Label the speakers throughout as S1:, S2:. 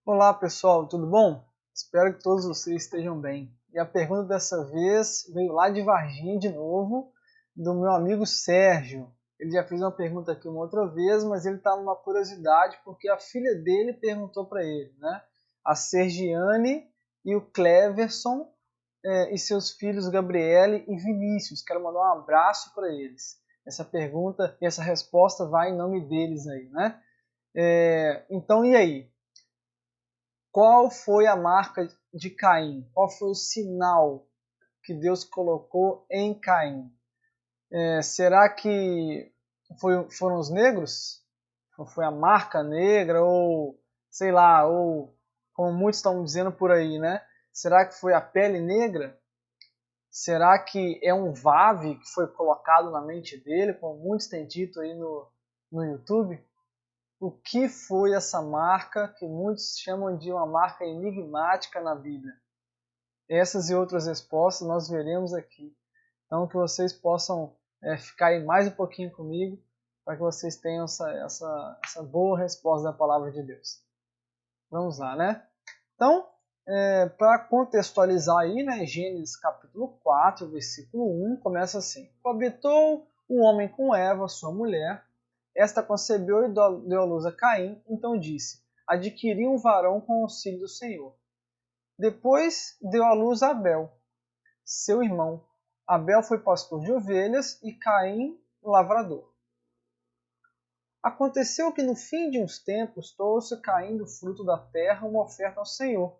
S1: Olá pessoal, tudo bom? Espero que todos vocês estejam bem. E a pergunta dessa vez veio lá de Varginha de novo, do meu amigo Sérgio. Ele já fez uma pergunta aqui uma outra vez, mas ele está numa curiosidade porque a filha dele perguntou para ele, né? A Sergiane e o Cleverson e seus filhos Gabriele e Vinícius. Quero mandar um abraço para eles. Essa pergunta e essa resposta vai em nome deles aí, né? Então, e aí? Qual foi a marca de Caim? Qual foi o sinal que Deus colocou em Caim? Será que foram os negros? Ou foi a marca negra? Ou, sei lá, ou como muitos estão dizendo por aí, né? Será que foi a pele negra? Será que é um VAV que foi colocado na mente dele, como muitos têm dito aí no YouTube? O que foi essa marca que muitos chamam de uma marca enigmática na Bíblia? Essas e outras respostas nós veremos aqui. Então que vocês possam ficar aí mais um pouquinho comigo para que vocês tenham essa boa resposta da palavra de Deus. Vamos lá, né? Então, para contextualizar aí, né, Gênesis capítulo 4, versículo 1, começa assim. Coabitou o homem com Eva, sua mulher. Esta concebeu e deu à luz a Caim, então disse, adquiri um varão com o auxílio do Senhor. Depois deu à luz a Abel, seu irmão. Abel foi pastor de ovelhas e Caim lavrador. Aconteceu que no fim de uns tempos trouxe Caim do fruto da terra uma oferta ao Senhor.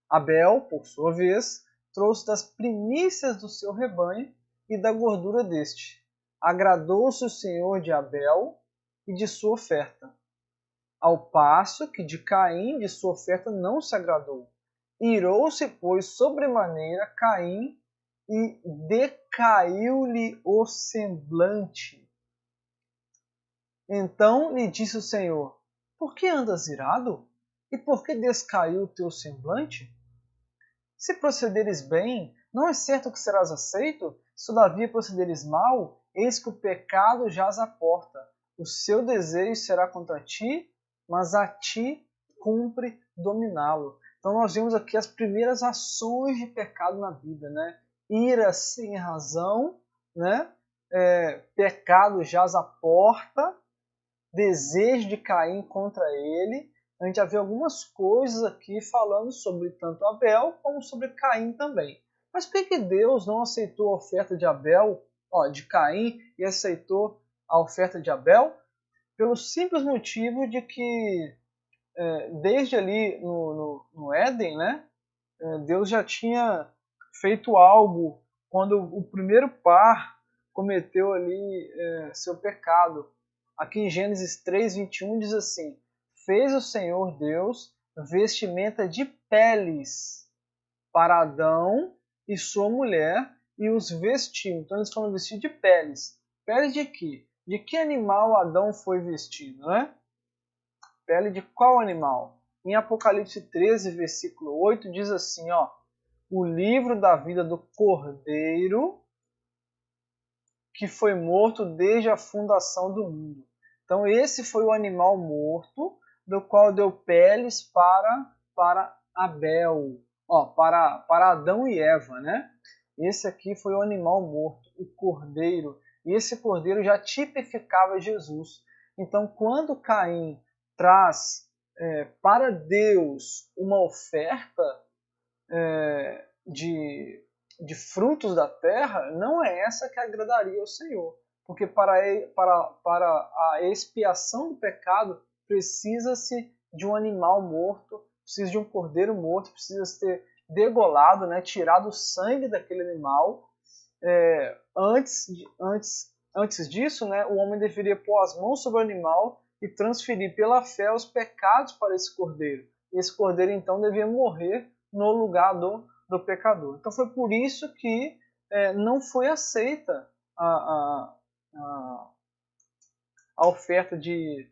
S1: Abel, por sua vez, trouxe das primícias do seu rebanho e da gordura deste. Agradou-se o Senhor de Abel e de sua oferta, ao passo que de Caim de sua oferta não se agradou. Irou-se, pois, sobremaneira Caim e decaiu-lhe o semblante. Então lhe disse o Senhor, por que andas irado? E por que descaiu o teu semblante? Se procederes bem, não é certo que serás aceito? Se todavia procederes mal, eis que o pecado jaz à porta. O seu desejo será contra ti, mas a ti cumpre dominá-lo. Então nós vemos aqui as primeiras ações de pecado na Bíblia, né? Ira sem razão, né? Pecado jaz à porta, desejo de Caim contra ele. A gente já vê algumas coisas aqui falando sobre tanto Abel como sobre Caim também. Mas por que Deus não aceitou a oferta de Abel, de Caim, e aceitou a oferta de Abel? Pelo simples motivo de que desde ali no Éden, né, Deus já tinha feito algo quando o primeiro par cometeu ali seu pecado. Aqui em Gênesis 3:21 diz assim, fez o Senhor Deus vestimenta de peles para Adão e sua mulher e os vestiu. Então eles foram vestidos de peles. Peles de quê? De que animal Adão foi vestido, né? Pele de qual animal? Em Apocalipse 13, versículo 8, diz assim, o livro da vida do Cordeiro que foi morto desde a fundação do mundo. Então esse foi o animal morto, do qual deu peles para Abel, para Adão e Eva, né? Esse aqui foi o animal morto, o cordeiro. E esse cordeiro já tipificava Jesus. Então quando Caim traz para Deus uma oferta de frutos da terra, não é essa que agradaria ao Senhor. Porque para a expiação do pecado, precisa-se de um animal morto, precisa de um cordeiro morto, precisa ser degolado, né, tirado o sangue daquele animal. Antes disso, né, o homem deveria pôr as mãos sobre o animal e transferir pela fé os pecados para esse cordeiro. Esse cordeiro, então, devia morrer no lugar do pecador. Então foi por isso que não foi aceita a oferta de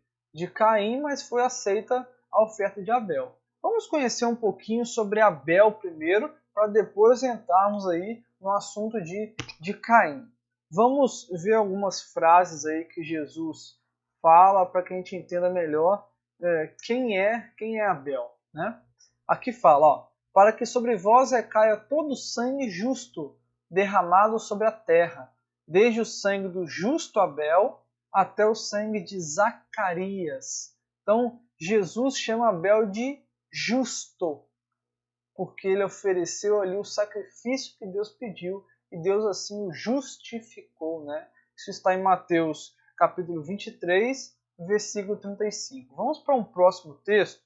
S1: Caim, mas foi aceita a oferta de Abel. Vamos conhecer um pouquinho sobre Abel primeiro, para depois entrarmos aí no assunto de Caim. Vamos ver algumas frases aí que Jesus fala para que a gente entenda melhor quem é Abel. né? Aqui fala, ó, para que sobre vós recaia todo o sangue justo derramado sobre a terra, desde o sangue do justo Abel até o sangue de Zacarias. Então, Jesus chama Abel de justo, porque ele ofereceu ali o sacrifício que Deus pediu e Deus assim o justificou, né? Isso está em Mateus capítulo 23, versículo 35. Vamos para um próximo texto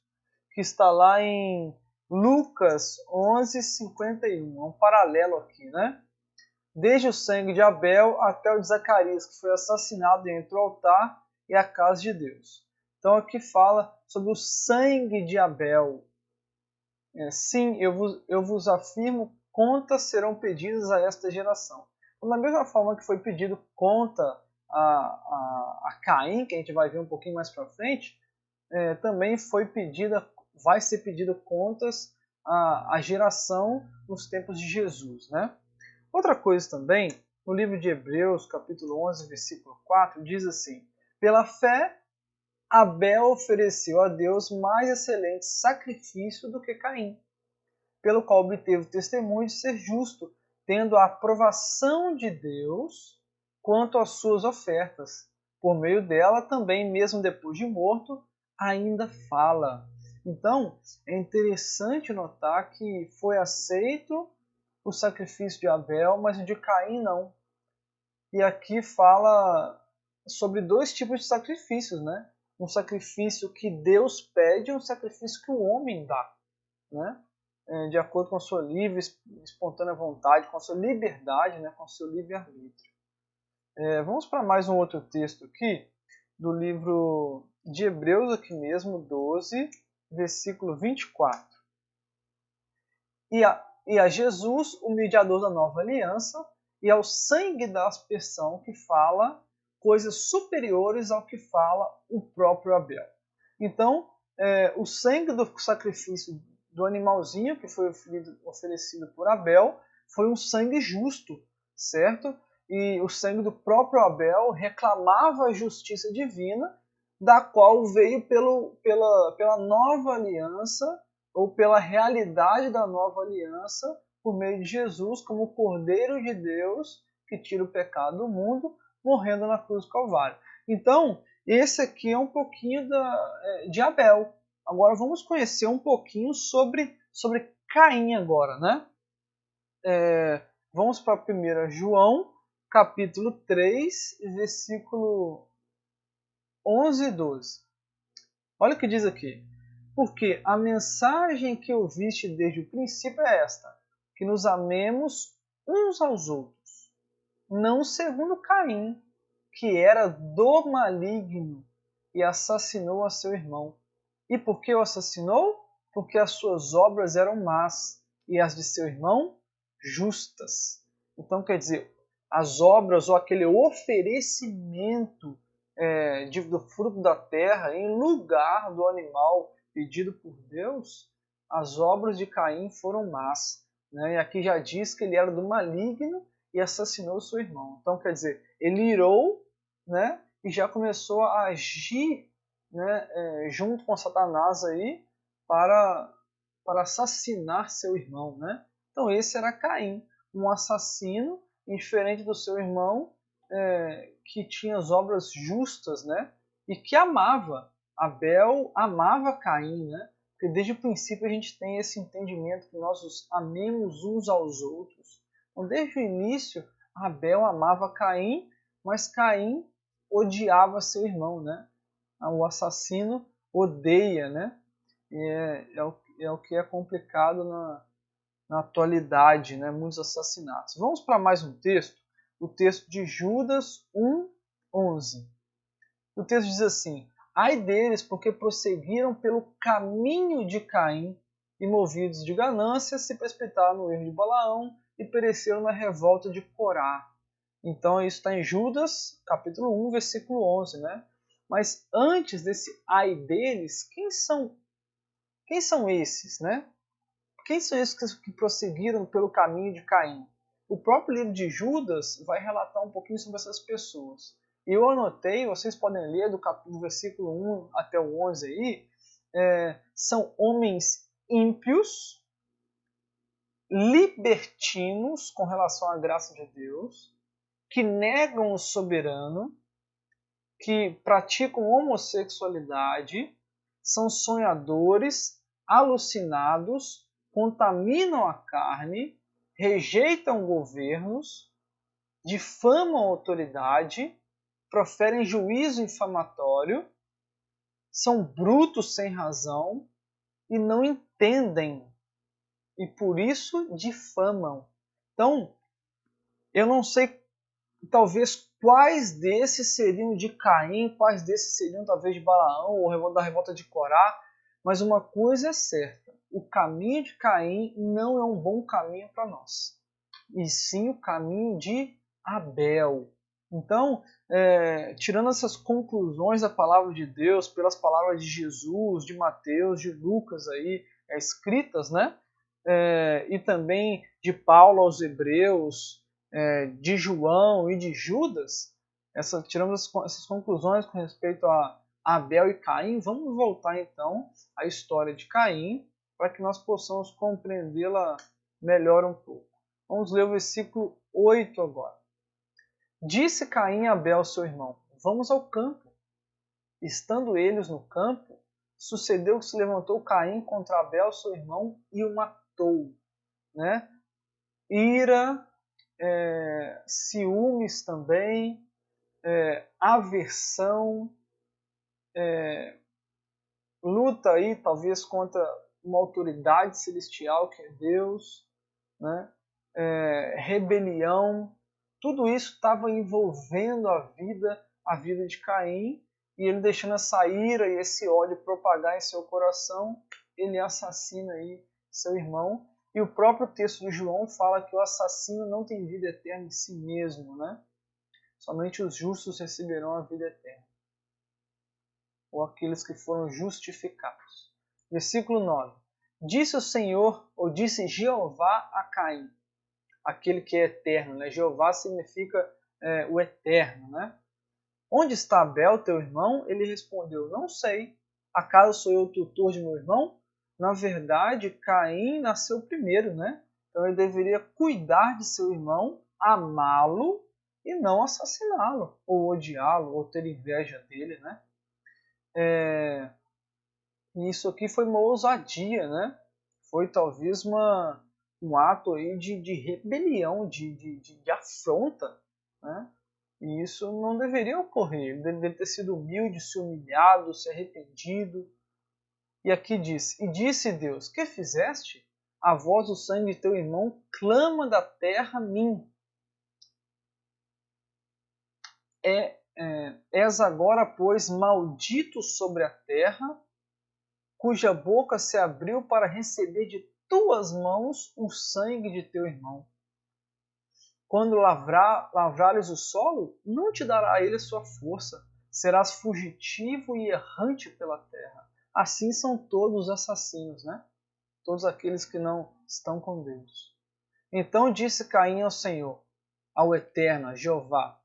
S1: que está lá em Lucas 11:51. É um paralelo aqui, né? Desde o sangue de Abel até o de Zacarias, que foi assassinado entre o altar e a casa de Deus. Então aqui fala sobre o sangue de Abel. Sim, eu vos afirmo, contas serão pedidas a esta geração. Então, da mesma forma que foi pedido conta a Caim, que a gente vai ver um pouquinho mais para frente, também vai ser pedido contas à geração nos tempos de Jesus, né? Outra coisa também, no livro de Hebreus, capítulo 11, versículo 4, diz assim: pela fé, Abel ofereceu a Deus mais excelente sacrifício do que Caim, pelo qual obteve o testemunho de ser justo, tendo a aprovação de Deus quanto às suas ofertas. Por meio dela, também, mesmo depois de morto, ainda fala. Então, é interessante notar que foi aceito o sacrifício de Abel, mas o de Caim não. E aqui fala sobre dois tipos de sacrifícios, né? Um sacrifício que Deus pede e um sacrifício que o homem dá, né? De acordo com a sua livre, espontânea vontade, com a sua liberdade, né? Com o seu livre-arbítrio. Vamos para mais um outro texto aqui, do livro de Hebreus, aqui mesmo, 12, versículo 24. E a Jesus, o mediador da nova aliança, e ao sangue da aspersão, que fala coisas superiores ao que fala o próprio Abel. Então, o sangue do sacrifício do animalzinho, que foi oferecido por Abel, foi um sangue justo, certo? E o sangue do próprio Abel reclamava a justiça divina, da qual veio pela nova aliança, ou pela realidade da nova aliança, por meio de Jesus, como o Cordeiro de Deus, que tira o pecado do mundo, morrendo na cruz do Calvário. Então, esse aqui é um pouquinho de Abel. Agora vamos conhecer um pouquinho sobre Caim agora, né? Vamos para 1 João, capítulo 3, versículo 11 e 12. Olha o que diz aqui. Porque a mensagem que ouviste desde o princípio é esta, que nos amemos uns aos outros, não segundo Caim, que era do maligno e assassinou a seu irmão. E por que o assassinou? Porque as suas obras eram más e as de seu irmão justas. Então, quer dizer, as obras ou aquele oferecimento do fruto da terra em lugar do animal pedido por Deus, as obras de Caim foram más. Né? E aqui já diz que ele era do maligno e assassinou seu irmão. Então, quer dizer, ele irou, né? E já começou a agir, né? Junto com Satanás aí para assassinar seu irmão. Né? Então, esse era Caim, um assassino, indiferente do seu irmão, que tinha as obras justas, né? E que amava. Abel amava Caim, né? Porque desde o princípio a gente tem esse entendimento que nós os amemos uns aos outros. Então, desde o início, Abel amava Caim, mas Caim odiava seu irmão, né? O assassino odeia, né? E é o que é complicado na atualidade, né? Muitos assassinatos. Vamos para mais um texto, o texto de Judas 1:11. O texto diz assim: ai deles, porque prosseguiram pelo caminho de Caim e, movidos de ganância, se precipitaram no erro de Balaão e pereceram na revolta de Corá. Então isso está em Judas, capítulo 1, versículo 11, né? Mas antes desse ai deles, quem são esses, né? Quem são esses que prosseguiram pelo caminho de Caim? O próprio livro de Judas vai relatar um pouquinho sobre essas pessoas. E eu anotei, vocês podem ler do versículo 1 até o 11 aí, são homens ímpios, libertinos com relação à graça de Deus, que negam o soberano, que praticam homossexualidade, são sonhadores, alucinados, contaminam a carne, rejeitam governos, difamam a autoridade, proferem juízo infamatório, são brutos sem razão e não entendem, e por isso difamam. Então, eu não sei talvez quais desses seriam de Caim, quais desses seriam talvez de Balaão ou da revolta de Corá, mas uma coisa é certa, o caminho de Caim não é um bom caminho para nós, e sim o caminho de Abel. Então, tirando essas conclusões da palavra de Deus, pelas palavras de Jesus, de Mateus, de Lucas aí, escritas, né? E também de Paulo aos Hebreus, de João e de Judas, tiramos essas conclusões com respeito a Abel e Caim. Vamos voltar então à história de Caim, para que nós possamos compreendê-la melhor um pouco. Vamos ler o versículo 8 agora. Disse Caim a Abel, seu irmão, vamos ao campo. Estando eles no campo, sucedeu que se levantou Caim contra Abel, seu irmão, e o matou. Né? Ira, ciúmes também, aversão, luta aí talvez contra uma autoridade celestial que é Deus, né? Rebelião, tudo isso estava envolvendo a vida de Caim, e ele deixando essa ira e esse ódio propagar em seu coração, ele assassina aí seu irmão. E o próprio texto de João fala que o assassino não tem vida eterna em si mesmo, né? Somente os justos receberão a vida eterna, ou aqueles que foram justificados. Versículo 9. Disse o Senhor, ou disse Jeová a Caim, aquele que é eterno, né? Jeová significa o eterno, né? Onde está Abel, teu irmão? Ele respondeu, não sei. Acaso sou eu o tutor de meu irmão? Na verdade, Caim nasceu primeiro, né? Então ele deveria cuidar de seu irmão, amá-lo e não assassiná-lo, ou odiá-lo, ou ter inveja dele, né? E isso aqui foi uma ousadia, né? Foi talvez um ato aí de rebelião, de afronta, né? E isso não deveria ocorrer. Ele deveria ter sido humilde, se humilhado, se arrependido. E aqui diz, e disse Deus, que fizeste? A voz do sangue de teu irmão clama da terra a mim. És agora, pois, maldito sobre a terra, cuja boca se abriu para receber de tuas mãos o sangue de teu irmão. Quando lavrares o solo, não te dará a ele a sua força. Serás fugitivo e errante pela terra. Assim são todos os assassinos, né? Todos aqueles que não estão com Deus. Então disse Caim ao Senhor, ao Eterno, a Jeová,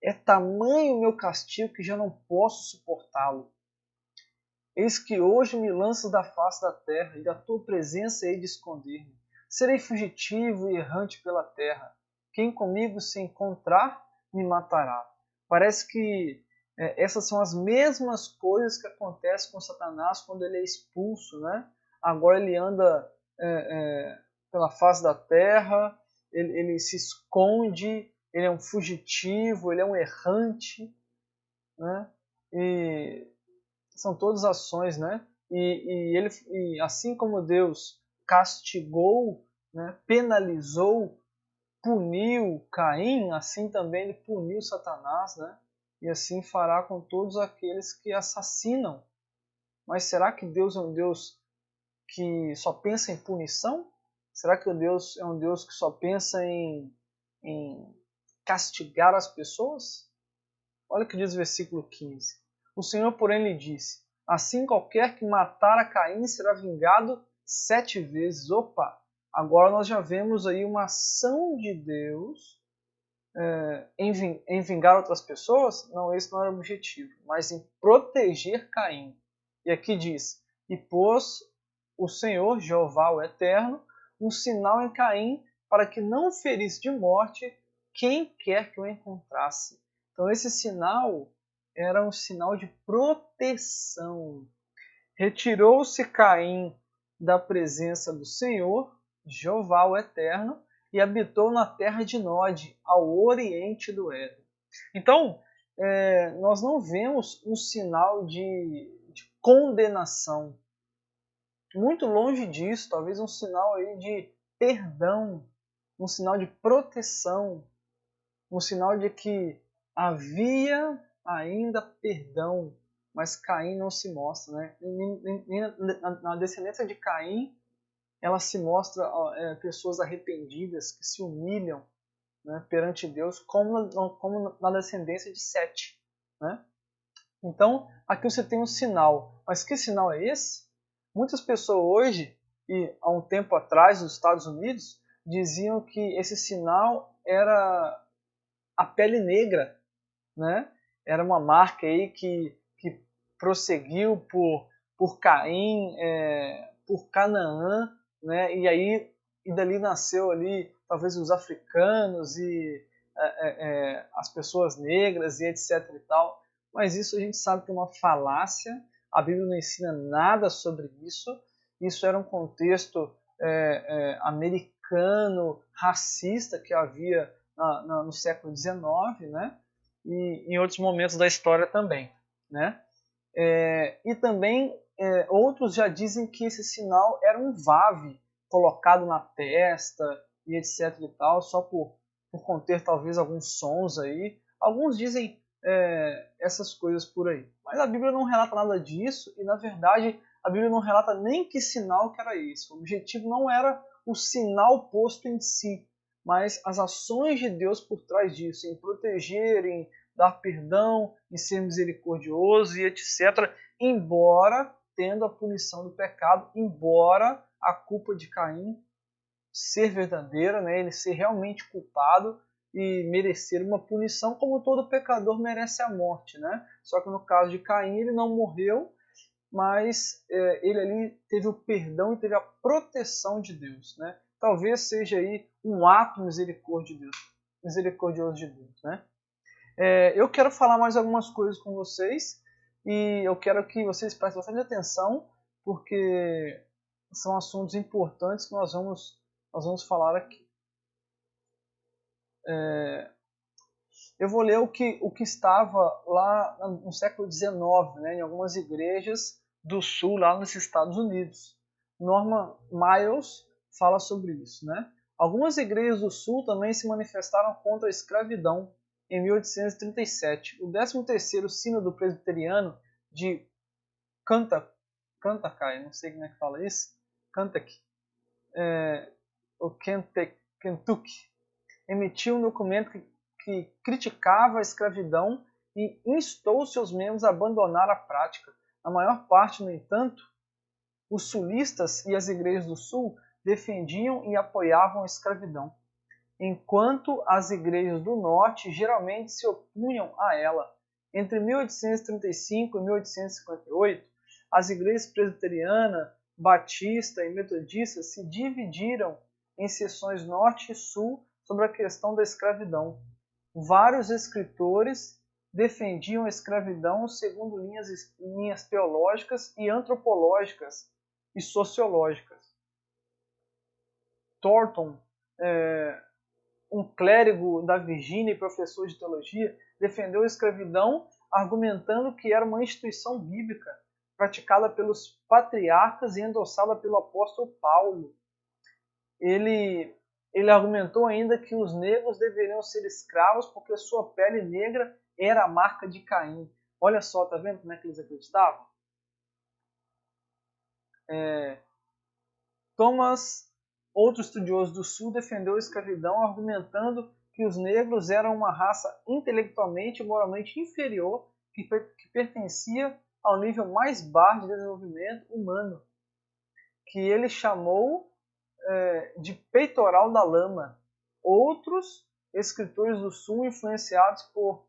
S1: é tamanho o meu castigo que já não posso suportá-lo. Eis que hoje me lanças da face da terra, e da tua presença hei de esconder-me. Serei fugitivo e errante pela terra. Quem comigo se encontrar, me matará. Parece que essas são as mesmas coisas que acontecem com Satanás quando ele é expulso, né? Agora ele anda pela face da terra, ele se esconde, ele é um fugitivo, ele é um errante, né? E são todas ações, né? E assim como Deus castigou, né, penalizou, puniu Caim, assim também ele puniu Satanás, né? E assim fará com todos aqueles que assassinam. Mas será que Deus é um Deus que só pensa em punição? Será que Deus é um Deus que só pensa em castigar as pessoas? Olha o que diz o versículo 15. O Senhor, porém, lhe disse, assim qualquer que matar a Caim será vingado 7 vezes. Opa! Agora nós já vemos aí uma ação de Deus em vingar outras pessoas. Não, esse não era o objetivo, mas em proteger Caim. E aqui diz, E pôs o Senhor, Jeová o Eterno, um sinal em Caim para que não ferisse de morte quem quer que o encontrasse. Então esse sinal era um sinal de proteção. Retirou-se Caim da presença do Senhor, Jeová o Eterno, e habitou na terra de Nod, ao oriente do Éden. Então, nós não vemos um sinal de condenação. Muito longe disso, talvez um sinal aí de perdão, um sinal de proteção, um sinal de que havia ainda perdão, mas Caim não se mostra, né? Na descendência de Caim, ela se mostra pessoas arrependidas que se humilham, né, perante Deus, como na descendência de Sete, né? Então, aqui você tem um sinal. Mas que sinal é esse? Muitas pessoas hoje, e há um tempo atrás nos Estados Unidos, diziam que esse sinal era a pele negra, né? Era uma marca aí que prosseguiu por Caim, por Canaã, né? E dali nasceu ali talvez os africanos e as pessoas negras e etc e tal. Mas isso a gente sabe que é uma falácia. A Bíblia não ensina nada sobre isso. Isso era um contexto americano, racista que havia no século XIX, né? E em outros momentos da história também, né? E também outros já dizem que esse sinal era um vave colocado na testa e etc e tal, só por conter talvez alguns sons aí. Alguns dizem essas coisas por aí. Mas a Bíblia não relata nada disso e, na verdade, a Bíblia não relata nem que sinal que era esse. O objetivo não era o sinal posto em si, mas as ações de Deus por trás disso, em proteger, em dar perdão, em ser misericordioso e etc. Embora tendo a punição do pecado, embora a culpa de Caim ser verdadeira, né, ele ser realmente culpado e merecer uma punição, como todo pecador merece a morte, né? Só que no caso de Caim ele não morreu, mas ele ali teve o perdão e teve a proteção de Deus, né? Talvez seja aí um ato misericordioso de Deus, né? Eu quero falar mais algumas coisas com vocês e eu quero que vocês prestem bastante atenção, porque são assuntos importantes que nós vamos falar aqui. Eu vou ler o que estava lá no século XIX, né, em algumas igrejas do sul, lá nos Estados Unidos. Norman Miles fala sobre isso, né? Algumas igrejas do sul também se manifestaram contra a escravidão em 1837. O 13º Sínodo Presbiteriano de Kentucky, não sei como é que fala isso, Kentucky, ou Kentucky, emitiu um documento que criticava a escravidão e instou seus membros a abandonar a prática. A maior parte, no entanto, os sulistas e as igrejas do sul defendiam e apoiavam a escravidão, enquanto as igrejas do norte geralmente se opunham a ela. Entre 1835 e 1858, as igrejas presbiteriana, batista e metodista se dividiram em seções norte e sul sobre a questão da escravidão. Vários escritores defendiam a escravidão segundo linhas teológicas e antropológicas e sociológicas. Thornton, um clérigo da Virgínia e professor de teologia, defendeu a escravidão argumentando que era uma instituição bíblica praticada pelos patriarcas e endossada pelo apóstolo Paulo. Ele argumentou ainda que os negros deveriam ser escravos porque sua pele negra era a marca de Caim. Olha só, tá vendo como é que eles acreditavam? Thomas, outro estudioso do Sul, defendeu a escravidão argumentando que os negros eram uma raça intelectualmente e moralmente inferior que pertencia ao nível mais baixo de desenvolvimento humano, que ele chamou de peitoral da lama. Outros escritores do Sul, influenciados por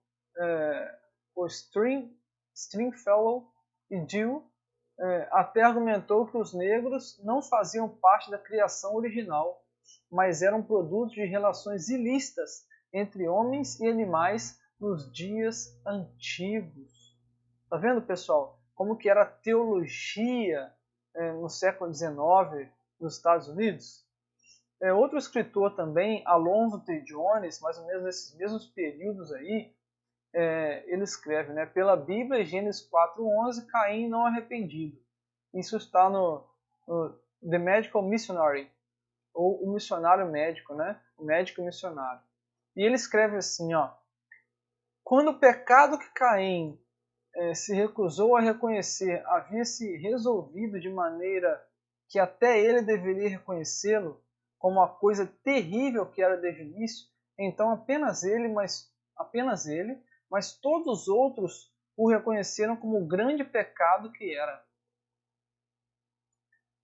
S1: Stringfellow e Dew, até argumentou que os negros não faziam parte da criação original, mas eram produtos de relações ilícitas entre homens e animais nos dias antigos. Tá vendo, pessoal? Como que era a teologia no século XIX nos Estados Unidos? Outro escritor também, Alonzo T. Jones, mais ou menos nesses mesmos períodos aí, ele escreve, né, pela Bíblia, Gênesis 4:11, Caim não arrependido. Isso está no The Medical Missionary, ou o missionário médico, né? O médico missionário. E ele escreve assim, ó: quando o pecado que Caim se recusou a reconhecer havia se resolvido de maneira que até ele deveria reconhecê-lo como a coisa terrível que era desde o início, então apenas ele, mas todos os outros o reconheceram como o grande pecado que era.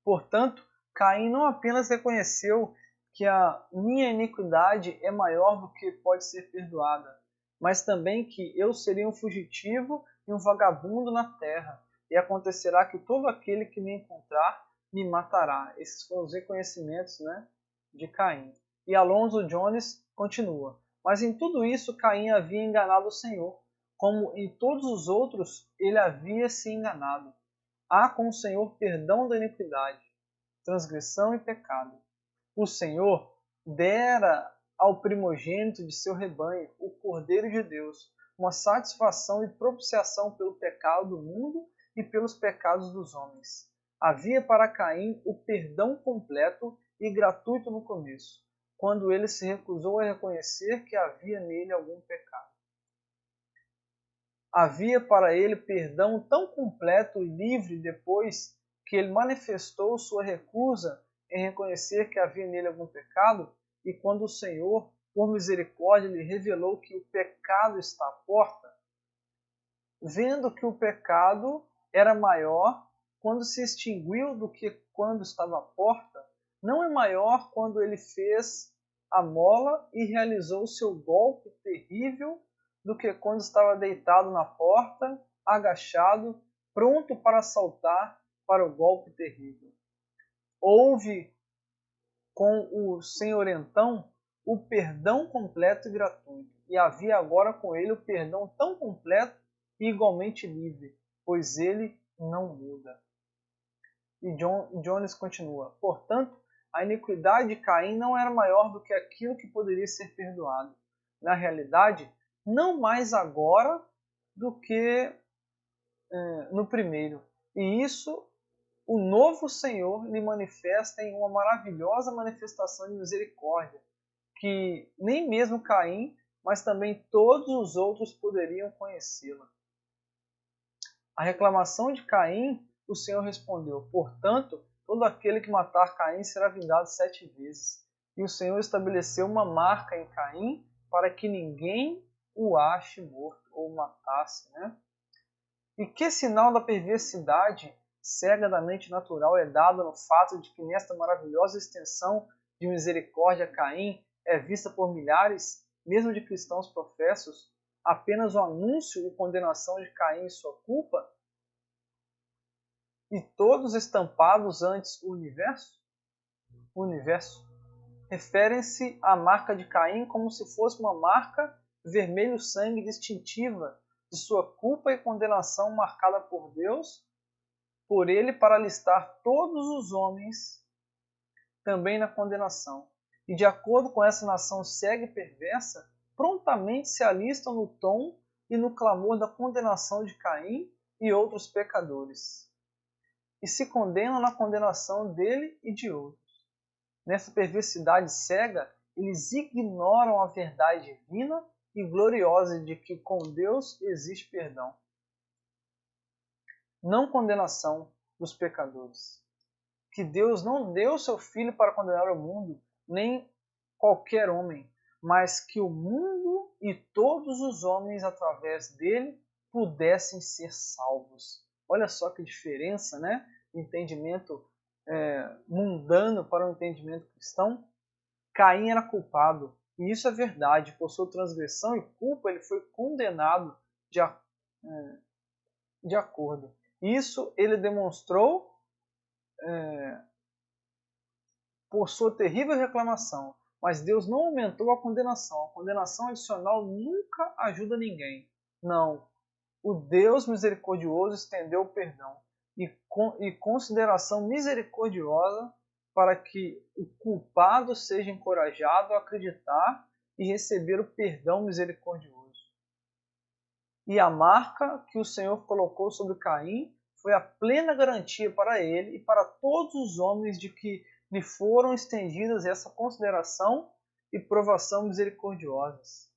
S1: Portanto, Caim não apenas reconheceu que a minha iniquidade é maior do que pode ser perdoada, mas também que eu seria um fugitivo e um vagabundo na terra, e acontecerá que todo aquele que me encontrar me matará. Esses foram os reconhecimentos, né, de Caim. E Alonzo Jones continua: mas em tudo isso Caim havia enganado o Senhor, como em todos os outros ele havia se enganado. Há com o Senhor perdão da iniquidade, transgressão e pecado. O Senhor dera ao primogênito de seu rebanho, o Cordeiro de Deus, uma satisfação e propiciação pelo pecado do mundo e pelos pecados dos homens. Havia para Caim o perdão completo e gratuito no começo, quando ele se recusou a reconhecer que havia nele algum pecado. Havia para ele perdão tão completo e livre depois que ele manifestou sua recusa em reconhecer que havia nele algum pecado, e quando o Senhor, por misericórdia, lhe revelou que o pecado está à porta, vendo que o pecado era maior quando se extinguiu do que quando estava à porta, não é maior quando ele fez a mola e realizou o seu golpe terrível do que quando estava deitado na porta, agachado, pronto para saltar para o golpe terrível. Houve com o senhorentão o perdão completo e gratuito, e havia agora com ele o perdão tão completo e igualmente livre, pois ele não muda. E Jones continua: portanto, a iniquidade de Caim não era maior do que aquilo que poderia ser perdoado. Na realidade, não mais agora do que no primeiro. E isso o novo Senhor lhe manifesta em uma maravilhosa manifestação de misericórdia, que nem mesmo Caim, mas também todos os outros poderiam conhecê-la. A reclamação de Caim, o Senhor respondeu: portanto, todo aquele que matar Caim será vingado 7 vezes. E o Senhor estabeleceu uma marca em Caim para que ninguém o ache morto ou matasse, né? E que sinal da perversidade cega da mente natural é dado no fato de que nesta maravilhosa extensão de misericórdia a Caim é vista por milhares, mesmo de cristãos professos, apenas o anúncio e condenação de Caim e sua culpa, e todos estampados antes o universo, referem-se à marca de Caim como se fosse uma marca vermelho sangue distintiva de sua culpa e condenação marcada por Deus, por ele para listar todos os homens também na condenação. E de acordo com essa nação cega e perversa, prontamente se alistam no tom e no clamor da condenação de Caim e outros pecadores, e se condenam na condenação dele e de outros. Nessa perversidade cega, eles ignoram a verdade divina e gloriosa de que com Deus existe perdão, não condenação dos pecadores. Que Deus não deu seu Filho para condenar o mundo, nem qualquer homem, mas que o mundo e todos os homens através dele pudessem ser salvos. Olha só que diferença, né? Entendimento mundano para o entendimento cristão. Caim era culpado, e isso é verdade. Por sua transgressão e culpa, ele foi condenado de acordo. Isso ele demonstrou por sua terrível reclamação. Mas Deus não aumentou a condenação. A condenação adicional nunca ajuda ninguém. Não. O Deus misericordioso estendeu o perdão e consideração misericordiosa para que o culpado seja encorajado a acreditar e receber o perdão misericordioso. E a marca que o Senhor colocou sobre Caim foi a plena garantia para ele e para todos os homens de que lhe foram estendidas essa consideração e provação misericordiosas.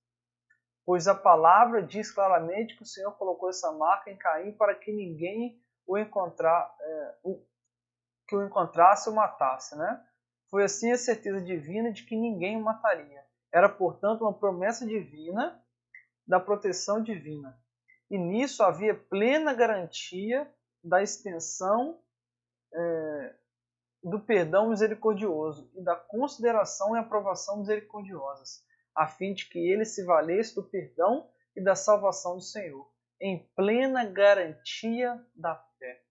S1: Pois a palavra diz claramente que o Senhor colocou essa marca em Caim para que ninguém o encontrasse ou matasse, né? Foi assim a certeza divina de que ninguém o mataria. Era, portanto, uma promessa divina da proteção divina. E nisso havia plena garantia da extensão do perdão misericordioso e da consideração e aprovação misericordiosas, a fim de que ele se valesse do perdão e da salvação do Senhor, em plena garantia da fé.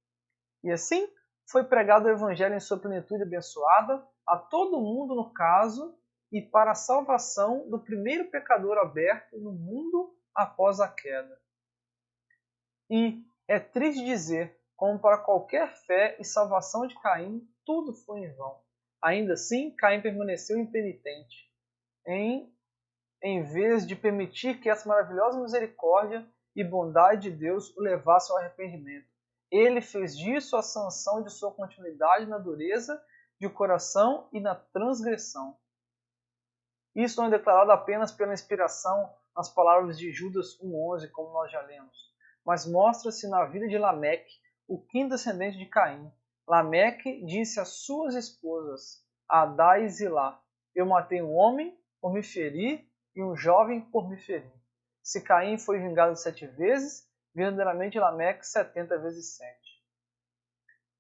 S1: E assim foi pregado o Evangelho em sua plenitude abençoada a todo mundo no caso e para a salvação do primeiro pecador aberto no mundo após a queda. E é triste dizer, como para qualquer fé e salvação de Caim, tudo foi em vão. Ainda assim, Caim permaneceu impenitente, em vez de permitir que essa maravilhosa misericórdia e bondade de Deus o levasse ao arrependimento. Ele fez disso a sanção de sua continuidade na dureza de coração e na transgressão. Isso não é declarado apenas pela inspiração nas palavras de Judas 1,11, como nós já lemos, mas mostra-se na vida de Lameque, o quinto descendente de Caim. Lameque disse às suas esposas, Adá e Zilá, eu matei um homem por me ferir e um jovem por me ferir. Se Caim foi vingado 7 vezes, verdadeiramente Lameque 70 vezes 7.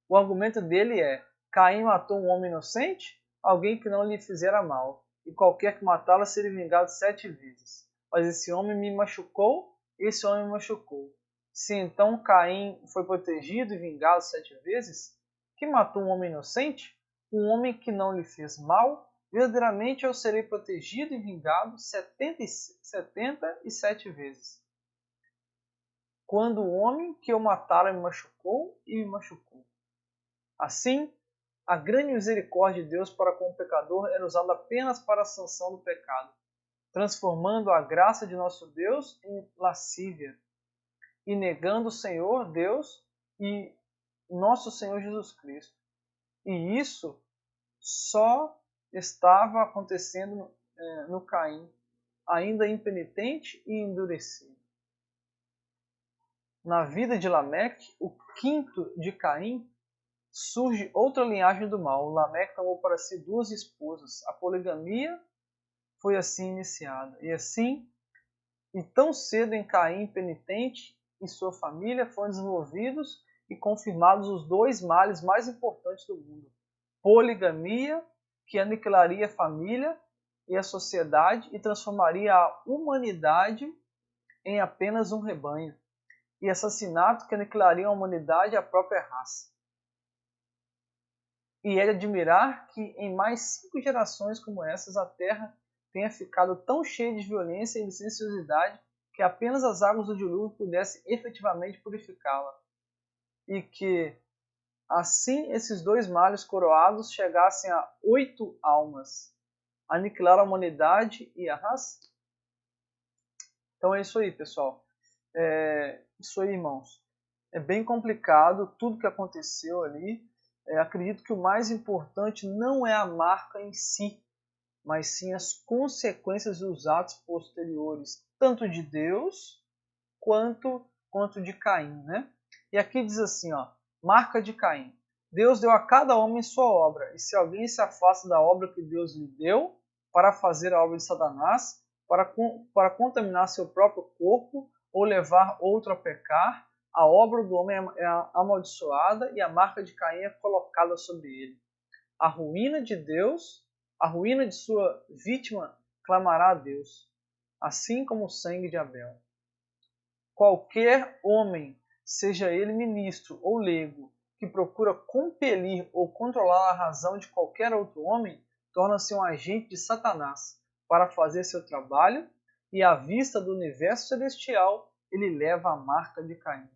S1: O argumento dele é, Caim matou um homem inocente, alguém que não lhe fizera mal, e qualquer que matá-lo seria vingado 7 vezes. Mas esse homem me machucou, esse homem me machucou. Se então Caim foi protegido e vingado 7 vezes, que matou um homem inocente, um homem que não lhe fez mal, verdadeiramente eu serei protegido e vingado 77 vezes. Quando o homem que eu matara me machucou e me machucou. Assim, a grande misericórdia de Deus para com o pecador era usada apenas para a sanção do pecado, transformando a graça de nosso Deus em lascívia, e negando o Senhor Deus e nosso Senhor Jesus Cristo. E isso só estava acontecendo no Caim, ainda impenitente e endurecido. Na vida de Lameque, o quinto de Caim, surge outra linhagem do mal. Lameque tomou para si 2 esposas. A poligamia foi assim iniciada. E assim, e tão cedo em Caim penitente e sua família foram desenvolvidos e confirmados os 2 males mais importantes do mundo. Poligamia, que aniquilaria a família e a sociedade e transformaria a humanidade em apenas um rebanho. E assassinato, que aniquilaria a humanidade e a própria raça. E é de admirar que em mais 5 gerações como essas a Terra tenha ficado tão cheia de violência e licenciosidade que apenas as águas do dilúvio pudessem efetivamente purificá-la. E que, assim, esses 2 males coroados chegassem a 8 almas, aniquilar a humanidade e a raça. Então é isso aí, pessoal. Isso aí, irmãos. É bem complicado tudo que aconteceu ali. Acredito que o mais importante não é a marca em si, mas sim as consequências dos atos posteriores, tanto de Deus quanto de Caim, né? E aqui diz assim, ó, marca de Caim. Deus deu a cada homem sua obra, e se alguém se afasta da obra que Deus lhe deu para fazer a obra de Satanás, para contaminar seu próprio corpo ou levar outro a pecar, a obra do homem é amaldiçoada e a marca de Caim é colocada sobre ele. A ruína de Deus, a ruína de sua vítima clamará a Deus, assim como o sangue de Abel. Qualquer homem seja ele ministro ou leigo, que procura compelir ou controlar a razão de qualquer outro homem, torna-se um agente de Satanás para fazer seu trabalho, e à vista do universo celestial, ele leva a marca de Caim.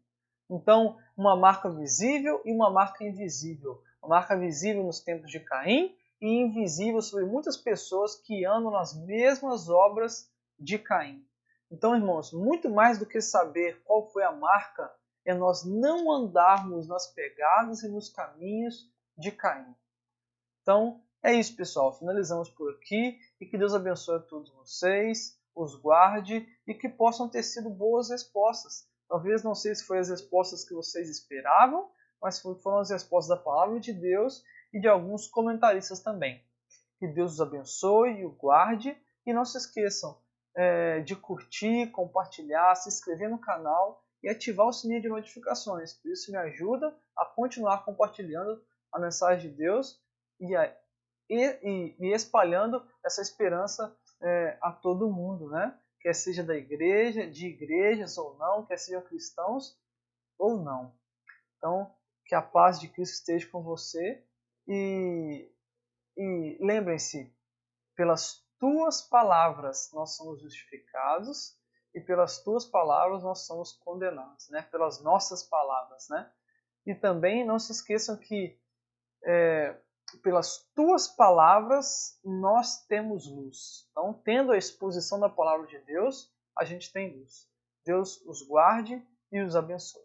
S1: Então, uma marca visível e uma marca invisível. Uma marca visível nos tempos de Caim e invisível sobre muitas pessoas que andam nas mesmas obras de Caim. Então, irmãos, muito mais do que saber qual foi a marca, é nós não andarmos nas pegadas e nos caminhos de Caim. Então, é isso, pessoal. Finalizamos por aqui e que Deus abençoe a todos vocês, os guarde e que possam ter sido boas respostas. Talvez não sei se foi as respostas que vocês esperavam, mas foram as respostas da palavra de Deus e de alguns comentaristas também. Que Deus os abençoe e o guarde. E não se esqueçam de curtir, compartilhar, se inscrever no canal e ativar o sininho de notificações. Por isso me ajuda a continuar compartilhando a mensagem de Deus e espalhando essa esperança a todo mundo, né? Quer seja da igreja, de igrejas ou não, quer sejam cristãos ou não. Então, que a paz de Cristo esteja com você e lembrem-se, pelas tuas palavras nós somos justificados e pelas tuas palavras nós somos condenados, né? Pelas nossas palavras, né? E também não se esqueçam que pelas tuas palavras nós temos luz. Então, tendo a exposição da palavra de Deus, a gente tem luz. Deus os guarde e os abençoe.